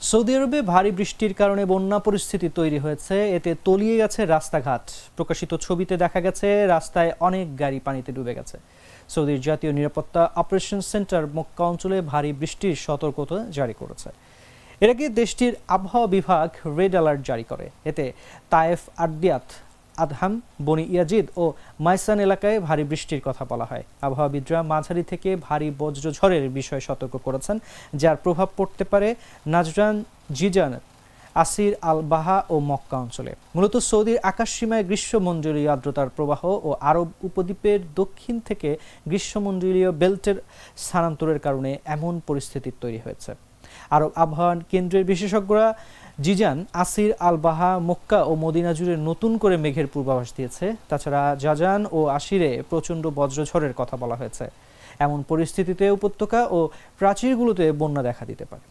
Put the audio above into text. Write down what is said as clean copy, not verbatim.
Saudi আরবে ভারী বৃষ্টির কারণে বন্যা পরিস্থিতি তৈরি হয়েছে। এতে তলিয়ে গেছে রাস্তাঘাট। প্রকাশিত ছবিতে দেখা গেছে রাস্তায় অনেক গাড়ি পানিতে ডুবে গেছে। সৌদির জাতীয় নিরাপত্তা অপারেশন সেন্টার মক্কা অঞ্চলে ভারী বৃষ্টির সতর্কতা জারি করেছে। এর আগে দেশটির আবহাওয়া বিভাগ রেড অ্যালার্ট জারি করে। এতে তায়েফ, আরদিয়াত, আদহাম, বনি ইয়াজিদ ও মাইসান এলাকায় ভারী বৃষ্টির কথা বলা হয়। আবহাওয়াবিদরা মাঝারি থেকে ভারী বজ্রঝড়ের বিষয়ে সতর্ক করেছেন, যার প্রভাব পড়তে পারে নাজরান, জিজান, আসির আল বাহা ও মক্কা অঞ্চলে। মূলত সৌদির আকাশসীমায় গ্রীষ্মমণ্ডলীয় আর্দ্রতার প্রবাহ ও আরব উপদ্বীপের দক্ষিণ থেকে গ্রীষ্মমণ্ডলীয় বেল্টের স্থানান্তরের কারণে এমন পরিস্থিতি তৈরি হয়েছে। আরব আবহাওয়া কেন্দ্রের বিশেষজ্ঞরা জিজান, আসির, আল বাহা, মক্কা ও মদিনা জুড়ে নতুন করে মেঘের পূর্বাভাস দিয়েছে। তাছাড়া জাজান ও আশিরে প্রচণ্ড বজ্রঝড়ের কথা বলা হয়েছে। এমন পরিস্থিতিতে উপত্যকা ও প্রাচীরগুলোতে বন্যা দেখা দিতে পারে।